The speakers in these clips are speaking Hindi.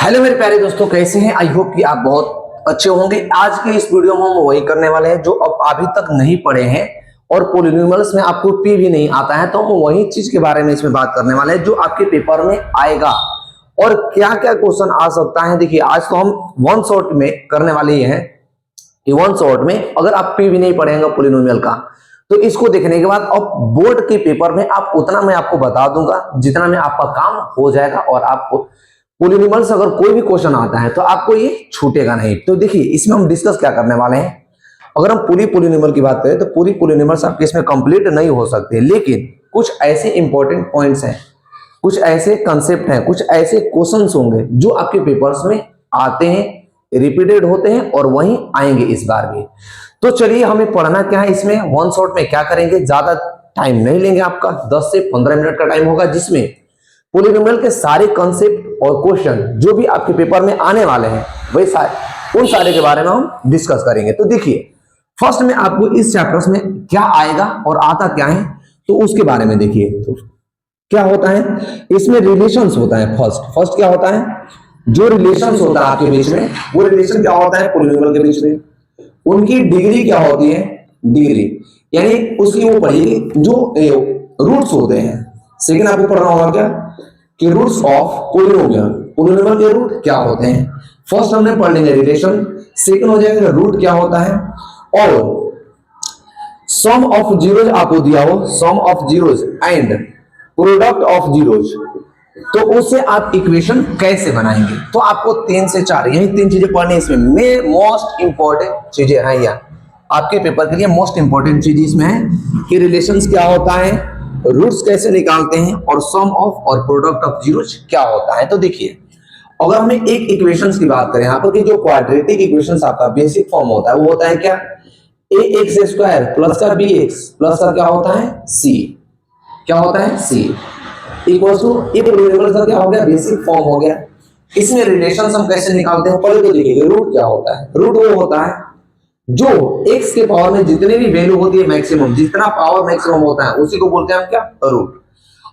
हेलो मेरे प्यारे दोस्तों, कैसे हैं? आई होप कि आप बहुत अच्छे होंगे। आज के इस वीडियो में हम वही करने वाले हैं जो अब अभी तक नहीं पढ़े हैं और पॉलिनोमियल्स में आपको पी भी नहीं आता है, तो हम वही चीज के बारे में इसमें बात करने वाले हैं जो आपके पेपर में आएगा और क्या क्या क्वेश्चन आ सकता है। देखिए, आज तो हम वन शॉट में करने वाले ही हैं कि वन शॉट में अगर आप पी भी नहीं पढ़ेंगे पॉलिनोमियल का, तो इसको देखने के बाद अब बोर्ड के पेपर में आप उतना मैं आपको बता दूंगा जितना में आपका काम हो जाएगा और आपको पॉलिनोमियल से अगर कोई भी क्वेश्चन आता है तो आपको ये छूटेगा नहीं। तो देखिए, इसमें हम डिस्कस क्या करने वाले हैं। अगर हम पूरी पॉलिनोमियल की बात करें तो पूरी पॉलिनोमियल्स आपके इसमें कंप्लीट नहीं हो सकते, लेकिन कुछ ऐसे इंपॉर्टेंट पॉइंट्स हैं, कुछ ऐसे कंसेप्ट हैं, कुछ ऐसे क्वेश्चंस होंगे जो आपके पेपर्स में आते हैं, रिपीटेड होते हैं और वहीं आएंगे इस बार भी। तो चलिए, हमें पढ़ना क्या है इसमें। वन शॉट में क्या करेंगे, ज्यादा टाइम नहीं लेंगे, आपका 10 से 15 मिनट का टाइम होगा जिसमें पॉलिनोमियल के सारे कॉन्सेप्ट और क्वेश्चन जो भी आपके पेपर में आने वाले हैं वही उन सारे के बारे में हम डिस्कस करेंगे। तो देखिए, फर्स्ट में आपको इस चैप्टर्स में क्या आएगा और आता क्या है तो उसके बारे में देखिए। तो क्या होता है इसमें, रिलेशंस होता है। फर्स्ट क्या होता है, जो रिलेशंस होता है आपके बीच में, वो रिलेशन क्या होता है पॉलिनोमियल के बीच में, उनकी डिग्री क्या होती है, डिग्री यानी उसकी वो पढ़िए जो रूट्स होते हैं। सेकंड आपको पढ़ना होगा क्या कि रूट्स ऑफ पॉलिनोमियल, पॉलिनोमियल के रूट क्या होते हैं। फर्स्ट हमने पढ़ लेंगे रिलेशन, सेकंड हो जाएगा रूट क्या होता है, और सम ऑफ जीरोज आपको दिया हो, sum of zeros and product of zeros, तो उससे आप इक्वेशन कैसे बनाएंगे। तो आपको 3 से 4 यही 3 चीजें पढ़नी है। इसमें मोस्ट इंपॉर्टेंट चीजें हैं, यहाँ आपके पेपर के लिए मोस्ट इंपॉर्टेंट चीज इसमें है कि रिलेशंस क्या होता है, रूट्स कैसे निकालते हैं और सम ऑफ और प्रोडक्ट ऑफ जीरोज क्या होता है। तो देखिए, अगर हमें एक इक्वेशंस की बात करें, यहाँ पर कि जो क्वाड्रेटिक इक्वेशंस आपका बेसिक फॉर्म होता है वो होता है क्या, ax² प्लस का bx प्लस का क्या होता है c, क्या होता है c इक्वल्स टू एक वेरिएबल का क्या हो गया, बेसिक फॉर्म हो गया। इसमें रिलेशंस हम कैसे निकालते हैं, पहले तो देखिए रूट क्या होता है। रूट वो होता है जो x के पावर में जितने भी वैल्यू होती है मैक्सिमम, जितना पावर मैक्सिमम होता है उसी को बोलते हैं हम क्या, रूट।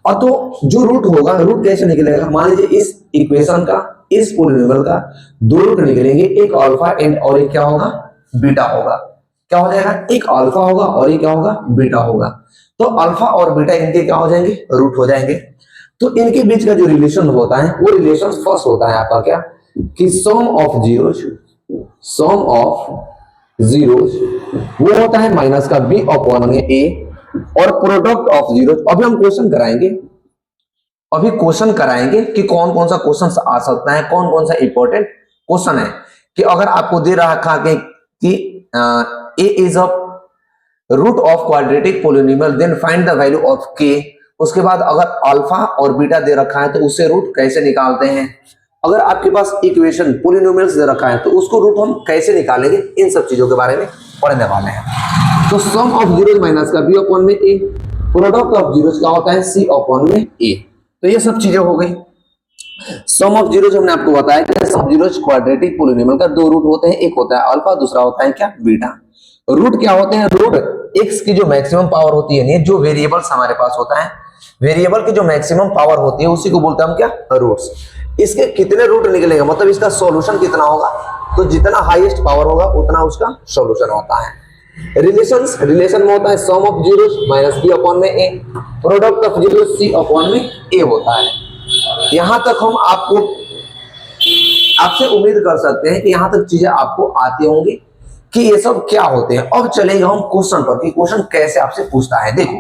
और तो जो रूट होगा, रूट कैसे निकलेगा, मान लीजिए इस इक्वेशन का, इस पॉलिनोमियल का 2 रूट निकलेंगे, एक अल्फा एंड और एक क्या होगा, बीटा होगा। क्या हो जाएगा, एक अल्फा होगा और एक क्या होगा, बीटा होगा। तो अल्फा और बीटा इनके क्या हो जाएंगे, रूट हो जाएंगे। तो इनके बीच का जो रिलेशन होता है वो रिलेशन फर्स्ट होता है आपका क्या कि sum of zeros, sum of zeros वो होता है माइनस का b अपॉन में a, और प्रोडक्ट ऑफ जीरोज। अभी हम क्वेश्चन कराएंगे, अभी क्वेश्चन कराएंगे कि कौन कौन सा क्वेश्चन आ सकता है, कौन कौन सा इंपॉर्टेंट क्वेश्चन है। कि अगर आपको दे रखा कि a is a root of quadratic polynomial then find the value of k, उसके बाद अगर अल्फा और बीटा दे रखा है तो उससे रूट कैसे निकालते हैं। अगर आपके पास इक्वेशन पॉलिनोमियल्स दे रखा है तो उसको रूट हम कैसे निकालेंगे, इन सब चीजों के बारे में पढ़ने वाले हैं। तो सम ऑफ जीरोज माइनस का b अपॉन में a, प्रोडक्ट ऑफ जीरोज क्या होता है c अपॉन में a। तो ये सब चीजें हो गई। सम ऑफ जीरोज हमने आपको बताया कि sum of zeros quadratic polynomial का 2 रूट होते हैं, एक होता है अल्फा, दूसरा होता है क्या, बीटा। रूट क्या होते हैं, रूट x की जो मैक्सिमम पावर होती है, जो वेरिएबल्स हमारे पास होता है, वेरिएबल की जो मैक्सिमम पावर होती है उसी को बोलते हैं हम क्या, रूट्स। इसके कितने रूट निकलेगा, मतलब इसका सॉल्यूशन कितना होगा, तो जितना हाईएस्ट पावर होगा उतना उसका सॉल्यूशन होता है। रिलेशंस, रिलेशन में होता है sum of zeros minus b upon में a, product of zeros c upon में a होता है। यहां तक हम आपसे उम्मीद कर सकते हैं कि यहां तक चीजें आपको आती होंगी कि ये सब क्या होते हैं। अब चलेगा हम क्वेश्चन पर कि क्वेश्चन कैसे आपसे पूछता है। देखो,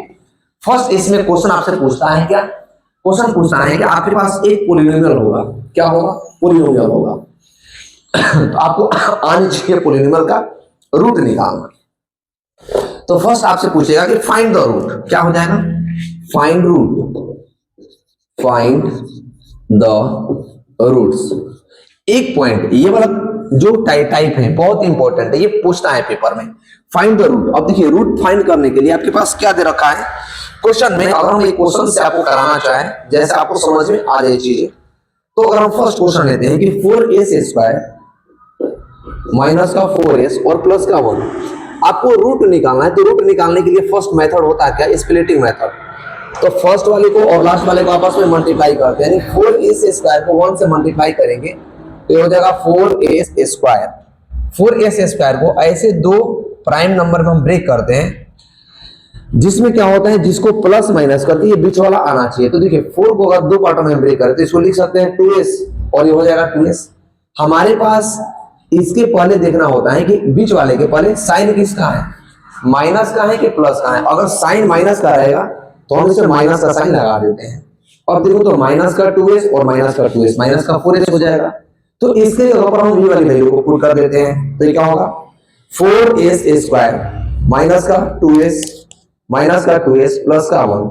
फर्स्ट इसमें क्वेश्चन आपसे पूछता है क्या, क्वेश्चन पूछता है कि आपके पास एक पॉलिनोमियल होगा, क्या होगा, पॉलिनोमियल होगा। तो आपको आने चाहिए पॉलिनोमियल का रूट निकालना। तो फर्स्ट आपसे पूछेगा कि फाइंड द रूट, क्या हो जाएगा, find root, find the roots. एक पॉइंट ये वाला जो टाइप है बहुत इंपॉर्टेंट है, ये पूछता है पेपर में, फाइंड द रूट। अब देखिए, रूट फाइंड करने के लिए आपके पास क्या दे रखा है क्वेश्चन में। अगर हम ये क्वेश्चन से आपको कराना चाहें, जैसे आपको समझ में आ जाए चीजें, तो अगर हम फर्स्ट क्वेश्चन लेते हैं कि 4s² माइनस का 4s और प्लस का 1, आपको रूट निकालना है। तो रूट निकालने के लिए फर्स्ट मेथड होता है क्या, स्प्लिटिंग मेथड। तो फर्स्ट वाले को और लास्ट वाले को आपस में मल्टीप्लाई करते हैं, यानी 4s² को 1 से मल्टीप्लाई करेंगे तो ये हो जाएगा 4s स्क्वायर। 4s स्क्वायर को ऐसे दो प्राइम नंबर में हम ब्रेक करते हैं जिसमें क्या होता है, जिसको प्लस माइनस करके ये बीच वाला आना चाहिए। तो देखिए 4 को अगर दो पार्टों में ब्रेक करें तो इसको लिख सकते हैं 2s और ये हो जाएगा 2s। हमारे पास इसके पहले देखना होता है कि बीच वाले के पहले साइन किसका है, माइनस का है कि प्लस का है। अगर साइन माइनस का रहेगा तो हम इसे माइनस का साइन लगा देते हैं। और देखो तो माइनस का 2s और माइनस का 2s, माइनस का 4s हो जाएगा। तो इसके ऊपर हम ये वाली वैल्यू को पुट कर देते हैं। तो ये क्या होगा 4s स्क्वायर माइनस का 2s माइनस का 2s प्लस का 1।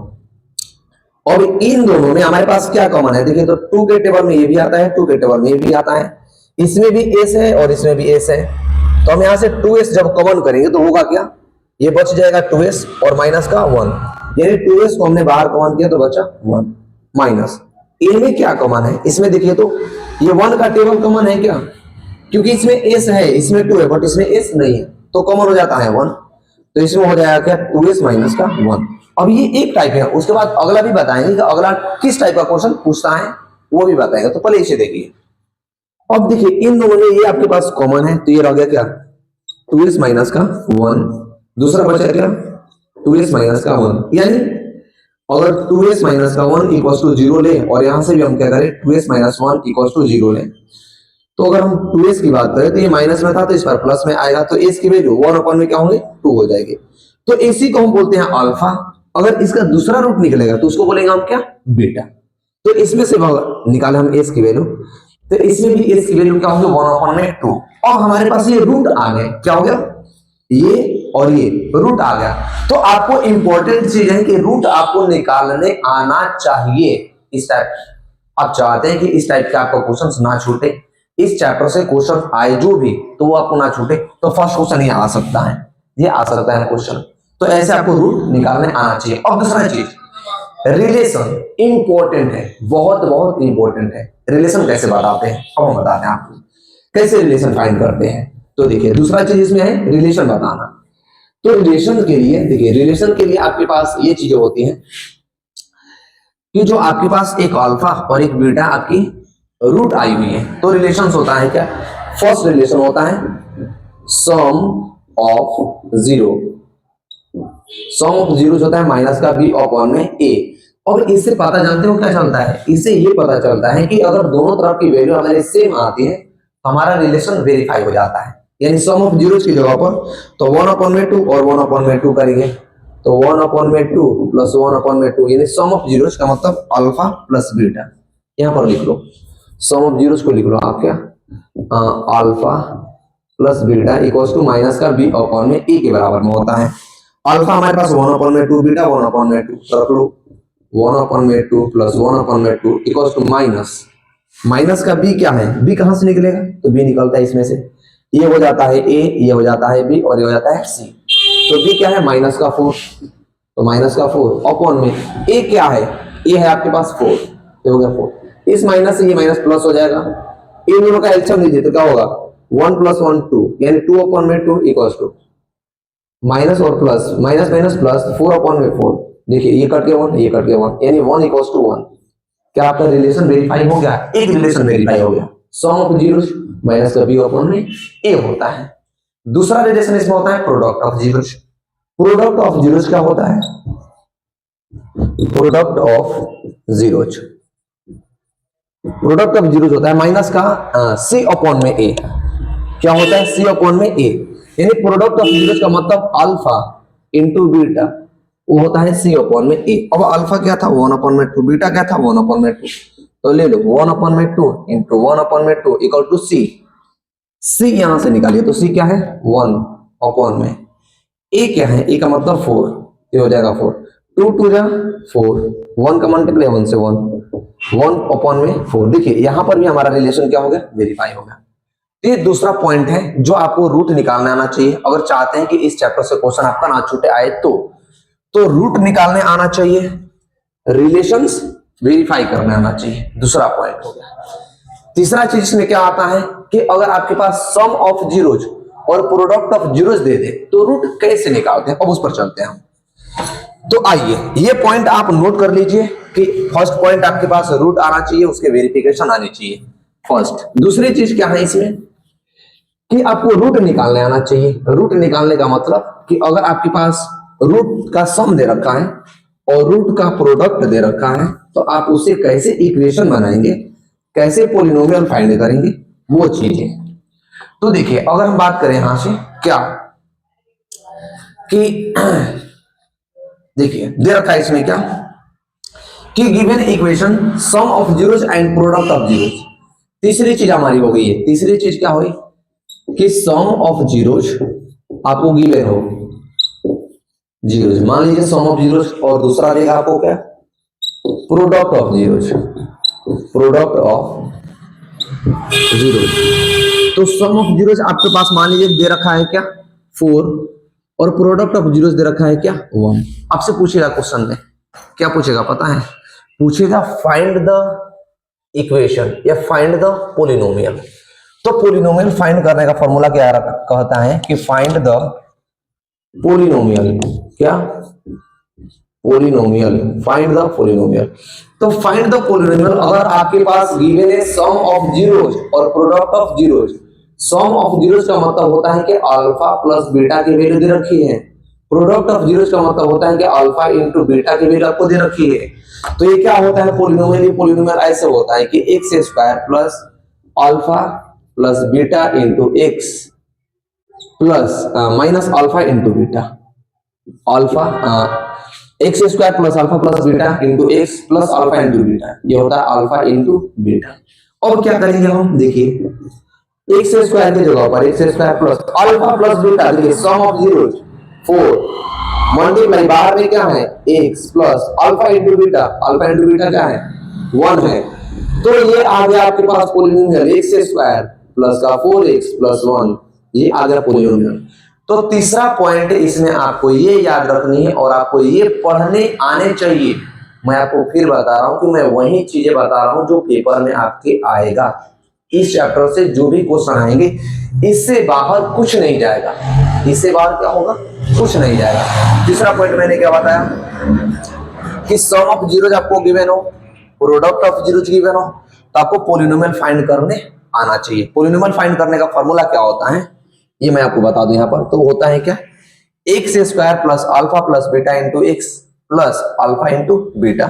और इन दोनों में हमारे पास क्या कॉमन है, देखिए तो 2 के टेबल में ये भी आता है, 2 के टेबल में ये भी आता है, इसमें भी s है और इसमें भी s है। तो हम यहां से 2s जब कॉमन करेंगे तो होगा क्या, ये बच जाएगा 2s और माइनस का 1, यानी 2s को हमने बाहर कॉमन किया तो बचा 1 माइनस। इनमें क्या कॉमन है, इसमें देखिए तो ये 1 का टेबल कॉमन है क्या, क्योंकि इसमें s है, इसमें 2 है बट इसमें s नहीं है, तो कॉमन हो जाता है 1। तो इसमें हो जाएगा क्या 2s माइनस का 1। अब ये एक टाइप है, उसके बाद अगला भी बताएंगे कि अगला किस टाइप का क्वेश्चन पूछता है वो भी बताएंगे। तो पहले इसे देखिए। अब देखिए इन दोनों में ये आपके पास कॉमन है, तो ये रह गया क्या 2s माइनस का 1, दूसरा बचा क्या 2s माइनस का 1। यानी अगर 2s माइनस का 1 इक्वल्स टू 0 ले और यहां से भी हम क्या करें 2s माइनस 1 इक्वल्स टू 0 ले, तो अगर हम 2s की बात करें तो ये माइनस में था तो इस पर प्लस में आएगा, तो s की वैल्यू 1 अपन में क्या होंगे 2 हो जाएगी। तो इसी को हम बोलते हैं अल्फा। अगर इसका दूसरा रूट निकलेगा तो उसको बोलेंगे हम क्या बीटा। तो इसमें से निकाले हम s की वैल्यू, तो इसमें भी s की वैल्यू क्या होगी 1/2। और हमारे पास ये रूट आ गए, क्या हो गया ये और ये रूट आ गया। तो आपको इंपॉर्टेंट चीज है कि रूट आपको निकालने आना चाहिए। इस टाइप आप चाहते हैं कि इस टाइप के आपको क्वेश्चन ना छूटे, इस चैप्टर से क्वेश्चन आए जो भी तो वो आपको ना छूटे। तो फर्स्ट क्वेश्चन ये आ सकता है, ये आ सकता है क्वेश्चन, तो ऐसे आपको रूट निकालने आना चाहिए। और दूसरा चीज रिलेशन इंपॉर्टेंट है, बहुत बहुत इंपॉर्टेंट है। रिलेशन कैसे बताते हैं, अब हम बताते हैं आपको कैसे रिलेशन फाइंड करते हैं। तो देखिए दूसरा चीज इसमें है रिलेशन बताना। तो रिलेशन के लिए देखिए, रिलेशन के लिए आपके पास ये चीजें होती हैं कि जो आपके पास एक अल्फा और एक बीटा आपकी रूट आई हुई है, तो रिलेशन होता है क्या, फर्स्ट रिलेशन होता है sum of zero. Sum of zero होता है माइनस का b अपॉन में a। और इससे पता जानते हो क्या चलता है, इससे ये पता चलता है कि अगर दोनों तरफ की वैल्यू हमारे सेम आती है हमारा रिलेशन वेरीफाई हो जाता है। यानी सम ऑफ जीरो की जगह पर तो 1/2 और 1/2 करेंगे, तो 1/2 प्लस 1/2 यानी सम ऑफ जीरो का मतलब अल्फा प्लस बीटा। यहां पर लिख लो सम ऑफ जीरोस को लिख लो आप क्या alpha plus beta equals to minus का b अपॉन में a के बराबर में होता है। अल्फा हमारे पास 1/2 बीटा 1/2 रख लो, 1/2 प्लस 1/2 इक्वल्स टू माइनस का b क्या है, b कहां से निकलेगा, तो b निकलता है इसमें से, ये हो जाता है a, ये हो जाता है b और ये हो जाता है c। तो b क्या है माइनस का 4, तो माइनस का 4 अपॉन में a क्या है, a है आपके पास 4, ये हो गया 4। इस माइनस से ये माइनस प्लस हो जाएगा, इन दोनों का एलसीएम लीजिए तो क्या होगा 1 + 1 2 यानी 2/2 इक्वल्स टू माइनस और प्लस माइनस माइनस प्लस 4/4। देखिए ये कट गया 1, ये कट गया 1 यानी 1 इक्वल्स टू 1। क्या आपका रिलेशन वेरीफाई हो गया, एक रिलेशन वेरीफाई हो गया। सम ऑफ जीरोस माइनस का b अपॉन में a होता है। दूसरा रिलेशन इसमें होता है product of zeros. Product of zeros क्या होता है, product of zeros, product of zeros होता है माइनस का c अपॉन में a। क्या होता है c अपॉन में a, यानी प्रोडक्ट ऑफ जीरोस का मतलब अल्फा इंटू बीटा, वो होता है c अपॉन में a। अब अल्फा क्या था 1/2, बीटा क्या था 1/2, तो ले लो 1/2 into 1/2 equal to c। c यहां से निकालिए तो c क्या है 1 अपॉन में a क्या है, a का मतलब 4, ये हो जाएगा 4, 2 2 जा 4, 1 का मल्टीप्लाई 1 से 1 अपॉन में 4। देखिए यहां पर भी हमारा रिलेशन क्या हो गया वेरीफाई हो गया। ये दूसरा पॉइंट है जो आपको रूट निकालने आना चाहिए। अगर चाहते हैं कि इस चैप्टर से क्वेश्चन आपका ना छूटे आए तो रूट निकालने आना चाहिए, रिलेशंस वेरीफाई करने आना चाहिए। दूसरा पॉइंट हो गया। तीसरा चीज इसमें क्या आता है कि अगर आपके पास सम ऑफ जीरोज और प्रोडक्ट ऑफ जीरोज दे दे तो रूट कैसे निकालते हैं, अब उस पर चलते हैं हम। तो आइए ये पॉइंट आप नोट कर लीजिए कि फर्स्ट पॉइंट आपके पास रूट आना चाहिए, उसके वेरिफिकेशन आनी चाहिए। फर्स्ट। दूसरी चीज क्या है इसमें कि आपको रूट निकालने आना चाहिए। रूट निकालने का मतलब कि अगर आपके पास रूट का सम दे रखा है और रूट का प्रोडक्ट दे रखा है तो आप उसे कैसे इक्वेशन बनाएंगे, कैसे पॉलिनोमियल फाइंड करेंगे, वो चीज है। तो देखिए अगर हम बात करें यहां से क्या कि देखिए दे रखा है इसमें क्या कि given equation some of zeros and product of zeros. तीसरी चीज हमारी हो गई है। तीसरी चीज क्या हुई कि सम ऑफ जीरोस आपको गिवन हो जीरोस, मान लीजिए सम ऑफ जीरोस, और दूसरा देगा आपको क्या product of zeros, product of zeros. तो सम ऑफ जीरोस आपके पास मान लीजिए दे रखा है क्या 4 और प्रोडक्ट ऑफ जीरोस दे रखा है क्या 1। आपसे पूछेगा क्वेश्चन में क्या पूछेगा पता है, पूछेगा फाइंड द इक्वेशन या फाइंड द पोलिनोमियल। तो पोलिनोमियल फाइंड करने का फॉर्मूला क्या कहता है कि फाइंड द पोलिनोमियल, क्या पोलिनोमियल, फाइंड द पोलिनोमियल। तो फाइंड द पोलिनोमियल अगर आपके पास गिवन है सम ऑफ जीरोस और product of zeros. Sum of zeros का मतलब होता है कि अल्फा प्लस बीटा की वैल्यू दे रखी है, प्रोडक्ट ऑफ जीरोस का मतलब होता है कि अल्फा इंटू बीटा की वैल्यू आपको दे रखी है। तो ये क्या होता है पोलिनोमियल, पोलिनोमियल ऐसे होता है कि x square plus alpha plus beta into x plus minus alpha into beta, alpha x square plus alpha plus beta into x plus alpha into beta, ये होता है अल्फा इंटू बीटा। और क्या करेंगे हम, देखिए एक्स स्क्वायर की जगह पर x square plus alpha plus beta, देखिए सम ऑफ जीरोस 4 मल्टीप्लाई बाहर में क्या है x plus alpha into beta, alpha into beta क्या है 1 है। तो ये आ गया आपके पास पोलिनोमियल एक्स स्क्वायर प्लस का 4x प्लस 1, ये आ गया पोलिनोमियल। तो तीसरा पॉइंट इसमें आपको ये याद रखनी है और आपको ये पढ़ने आने चाहिए। मैं आपको फिर बता रहा हूं कि मैं वही चीजें बता रहा हूं जो पेपर में आपके आएगा। इस चैप्टर से जो भी क्वेश्चन आएंगे इससे बाहर कुछ नहीं जाएगा, इससे बाहर क्या होगा कुछ नहीं जाएगा। तीसरा पॉइंट मैंने क्या बताया कि सम ऑफ जीरोस आपको गिवन हो, प्रोडक्ट ऑफ जीरोस गिवन हो, तो आपको पोलिनोमियल फाइंड करने आना चाहिए। पोलिनोमियल फाइंड करने का फॉर्मूला क्या होता है ये मैं आपको बता दूं यहाँ पर। तो होता है क्या x square plus alpha plus beta into x plus alpha into beta.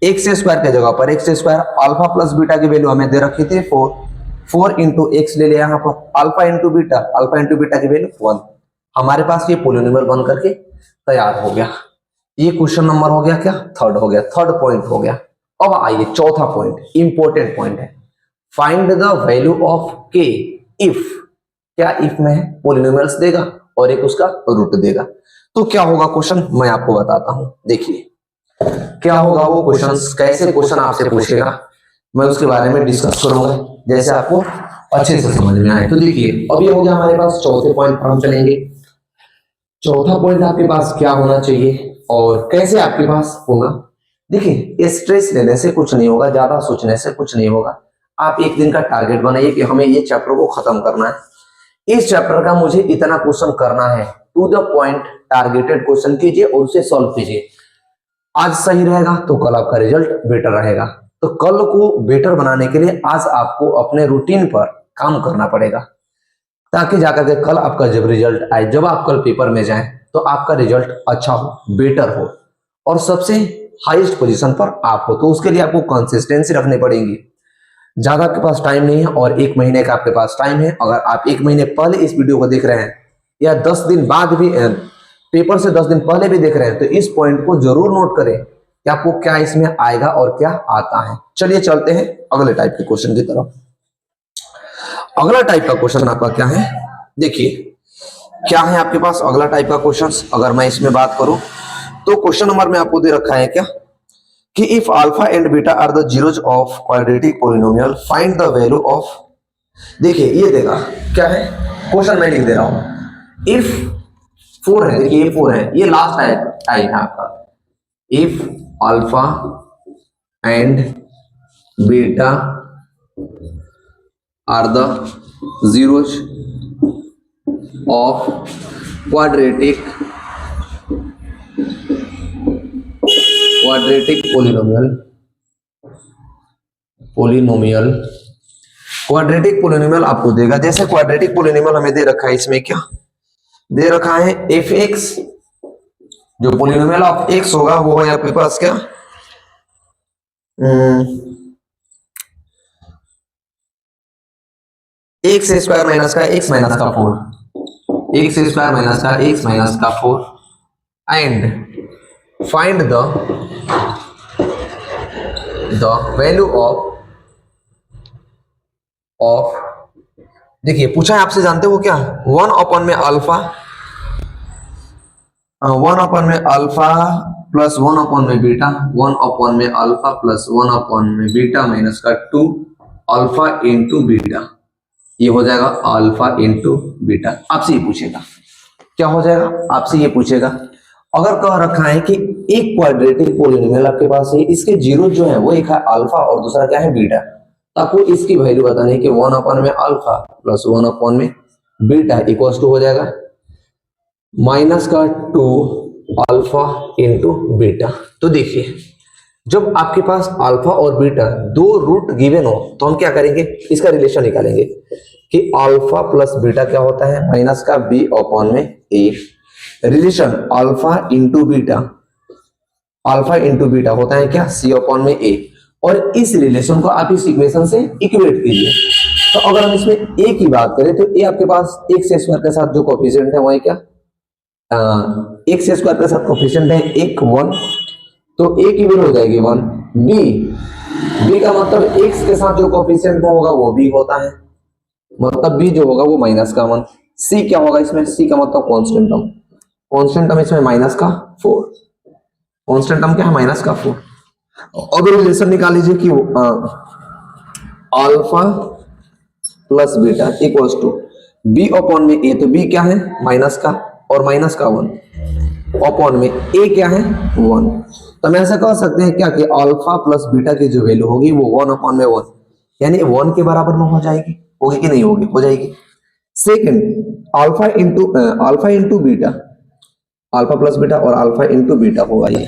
X square की जगह पर x square alpha plus beta की वैल्यू हमें दे रखी थी 4 इंटू एक्स ले लिया यहाँ पर, अल्फा इंटू बीटा की वैल्यू 1। हमारे पास ये पोलिनोमियल बन करके तैयार हो गया। ये क्वेश्चन नंबर हो गया क्या थर्ड हो गया, थर्ड पॉइंट हो गया। अब आइए चौथा पॉइंट, इंपॉर्टेंट पॉइंट है, फाइंड द वैल्यू ऑफ के इफ। क्या इफ में पोलिनोमियल्स देगा और एक उसका रूट देगा। तो क्या होगा क्वेश्चन मैं आपको बताता हूं। देखिए क्या होगा वो क्वेश्चन, कैसे क्वेश्चन आपसे पूछेगा मैं उसके बारे में डिस्कस करूंगा जैसे आपको अच्छे से समझ में आए। तो देखिए अब ये हो गया हमारे पास चौथे पॉइंट पर हम चलेंगे। चौथा पॉइंट आपके पास क्या होना चाहिए और कैसे आपके पास होगा। देखिए स्ट्रेस लेने से कुछ नहीं होगा, ज्यादा सोचने से कुछ नहीं होगा। आप एक दिन का टारगेट बनाइए कि हमें ये चैप्टर को खत्म करना है, इस चैप्टर का मुझे इतना क्वेश्चन करना है, to the point targeted question कीजिए और उसे सॉल्व कीजिए। आज सही रहेगा तो कल आपका रिजल्ट बेटर रहेगा। तो कल को बेटर बनाने के लिए आज आपको अपने रूटीन पर काम करना पड़ेगा ताकि जाकर के कल आपका जब रिजल्ट आए, जब आप कल पेपर में जाएं तो आपका रिजल्ट अच्छा हो, बेटर हो और सबसे हाईएस्ट पोजीशन पर आप हो। तो उसके लिए आपको कंसिस्टेंसी रखनी पड़ेगी। ज्यादा आपके पास टाइम नहीं है और 1 महीने का आपके पास टाइम है। अगर आप 1 महीने पहले इस वीडियो को देख रहे हैं या 10 दिन बाद भी पेपर से 10 दिन पहले भी देख रहे हैं तो इस पॉइंट को जरूर नोट करें कि आपको क्या इसमें आएगा और क्या आता है। चलिए चलते हैं अगले टाइप के क्वेश्चन की तरफ। अगला टाइप का क्वेश्चन आपका क्या है, देखिए क्या है आपके पास अगला टाइप का क्वेश्चन। अगर मैं इसमें बात करूं तो क्वेश्चन नंबर में आपको दे रखा है क्या कि if alpha and beta are the zeros of quadratic polynomial find the value of. देखिए ये देगा क्या है क्वेश्चन मैं लिख दे रहा हूं। इफ 4 है, देखिए ये 4 है, ये लास्ट टाइप है आपका। If alpha and beta are the zeros of quadratic quadratic polynomial आपको देगा, जैसे क्वाड्रेटिक पोलिनोमियल हमें दे रखा है, इसमें क्या दे रखा है एफ एक्स, जो पोलिनोमियल ऑफ एक्स होगा वो है आपके पास क्या एक्स स्क्वायर माइनस का एक्स माइनस का 4, एक्स स्क्वायर माइनस का एक्स माइनस का 4 and find the value of देखिए पूछा है आपसे, जानते हो क्या 1 अपॉन में अल्फा, 1 अपॉन में अल्फा प्लस 1 अपॉन में बीटा, 1 अपॉन में अल्फा प्लस 1 अपॉन में बीटा माइनस का 2 अल्फा इंटू बीटा, ये हो जाएगा अल्फा इंटू बीटा। आपसे ये पूछेगा क्या हो जाएगा, आपसे ये पूछेगा अगर कह रखा है कि एक क्वाड्रेटिक पोलिनोमियल आपके पास है, इसके जीरो जो है वो एक है अल्फा और दूसरा क्या है बीटा, तो आपको इसकी वैल्यू बतानी है कि 1 अपॉन में अल्फा प्लस 1 अपॉन में बीटा इक्वल टू हो जाएगा माइनस का 2 अल्फा इंटू बीटा। तो देखिए जब आपके पास अल्फा और बीटा दो रूट गिवन हो तो हम क्या करेंगे, इसका रिलेशन निकालेंगे कि अल्फा प्लस बीटा क्या होता है माइनस का बी अपॉन में A, relation alpha into beta, alpha into beta होता है क्या सी अपॉन में ए, और इस रिलेशन को आप इस इक्वेशन से इक्वेट कीजिए। तो अगर हम इसमें ए की बात करें तो ए आपके पास एक्स स्क्वायर के साथ जो कोएफिशिएंट है वो है क्या एक्स स्क्वायर के साथ कोएफिशिएंट है 1 1, तो ए की वैल्यू हो जाएगी 1, बी का मतलब एक्स के साथ जो कोएफिशिएंट होगा वो बी होता है, मतलब बी जो होगा वो माइनस का 1, सी क्या होगा इसमें, सी का मतलब कांस्टेंट टर्म, कांस्टेंट टर्म इसमें माइनस का 4, कांस्टेंट टर्म क्या है माइनस का 4। अब रिलेशन निकाल लीजिए कि alpha plus beta equals to B upon में ए, तो बी क्या है माइनस का और माइनस का 1 अपॉन में ए क्या है 1, तो हम ऐसा कह सकते हैं क्या कि अल्फा प्लस बीटा की जो वैल्यू होगी वो 1 अपॉन में 1 यानी 1 के बराबर में हो जाएगी, होगी कि नहीं होगी, हो जाएगी। Second alpha into beta, alpha plus beta और अल्फा इंटू बीटा होगा, ये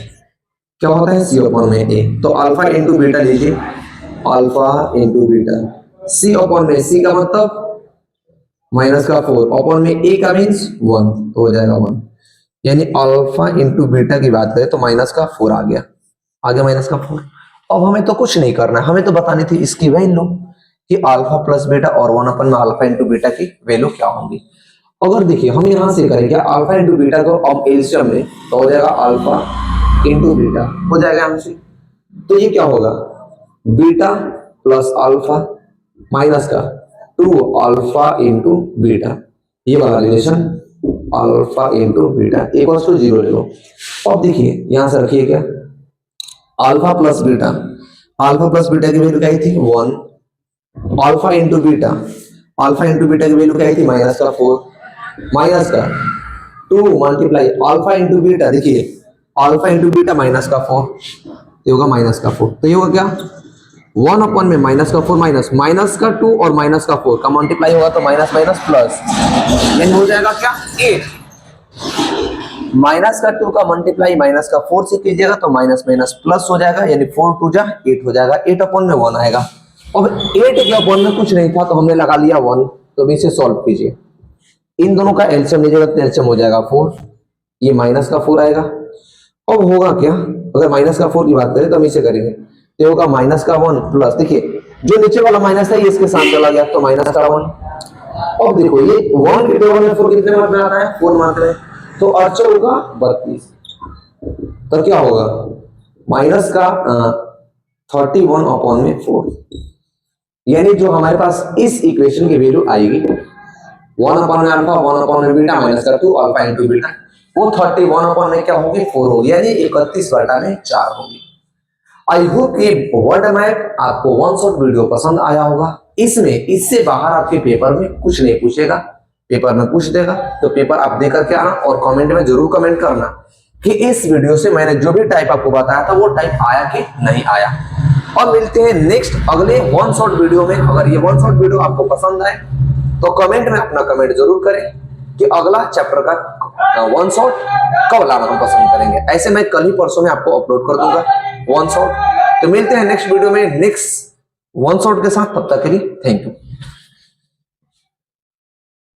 क्या होता है सी अपॉन में ए, तो अल्फा इंटू बीटा लीजिए, अल्फा इंटू बीटा सी अपॉन में, सी का मतलब माइनस का 4 अपॉन में ए का मीन्स 1, तो हो जाएगा 1, यानी अल्फा इंटू बीटा की बात करें तो माइनस का 4 आ गया माइनस का 4। अब हमें तो कुछ नहीं करना है, हमें तो बतानी थी इसकी वैल्यू कि अल्फा प्लस बीटा और 1 अपन में अल्फा इंटू बीटा की वैल्यू क्या होगी। अगर देखिए हम यहां से करेंगे अल्फा इंटू बीटा को अब एलसीएम में तो हो जाएगा अल्फा इंटू बीटा हो जाएगा हमसे, तो ये क्या होगा बीटा प्लस अल्फा माइनस का 2 अल्फा इंटू बीटा, ये वाला relation alpha into beta equals to 0 ले लो। अब देखिए यहां से रखिए क्या अल्फा प्लस बीटा की वैल्यू क्या थी 1, अल्फा इंटू बीटा की वैल्यू क्या थी माइनस का 4 माइनस का 2 मल्टीप्लाई अल्फा इंटू बीटा, देखिए अल्फा इंटू बीटा माइनस का 4, ये होगा माइनस का 4, तो ये होगा क्या 1 अपॉन में माइनस का 4 माइनस का 2 और माइनस का 4 का मल्टीप्लाई होगा तो माइनस माइनस प्लस, यानी हो जाएगा क्या 8, माइनस का 2 का मल्टीप्लाई माइनस का 4 से कीजिएगा तो माइनस माइनस प्लस हो जाएगा, यानी 4 2 जा 8 हो जाएगा, 8 अपॉन में 1 आएगा। अब 8 के अपॉन में कुछ नहीं था तो हमने लगा लिया 1, तो इसे सॉल्व कीजिए, इन दोनों का एलसीएम लीजिएगा तो एलसीएम हो जाएगा 4, ये माइनस का 4 आएगा। अब होगा क्या, अगर माइनस का 4 की बात करें तो हम इसे करेंगे तो होगा माइनस का 1 प्लस, देखिए जो नीचे वाला माइनस है ये इसके साथ चला गया तो माइनस का 1। अब देखो ये 1 के टेबल में 4 कितने मार्क में आता है 4 मार्क में, तो अर्चर होगा 32, तो क्या होगा माइनस का 31 अपॉन में 4, यानी जो हमारे पास इस इक्वेशन की वैल्यू आएगी 1 अपॉन में अल्फा 1 अपॉन में बीटा माइनस का 2 अल्फा इंटू बीटा, वो 31 अपॉन में क्या होगी 4 होगी, यानी 31/4 होगी। आई होप कि वर्ड मैप आपको वन शॉट वीडियो पसंद आया होगा। इसमें इससे बाहर आपके पेपर में कुछ नहीं पूछेगा, पेपर में पूछ देगा तो पेपर आप दे करके आना और कमेंट में जरूर कमेंट करना कि इस वीडियो से मैंने जो भी टाइप आपको बताया था वो टाइप आया कि नहीं आया। और मिलते हैं नेक्स्ट अगले वन शॉट वीडियो में। अगर ये वन शॉट वीडियो आपको पसंद आए तो कमेंट में अपना कमेंट जरूर करें कि अगला चैप्टर का वन शॉट कब लाना हम पसंद करेंगे। ऐसे मैं कल ही परसों में आपको अपलोड कर दूंगा वन शॉट। तो मिलते हैं नेक्स्ट वीडियो में नेक्स्ट वन शॉट के साथ, तब तक के लिए थैंक यू।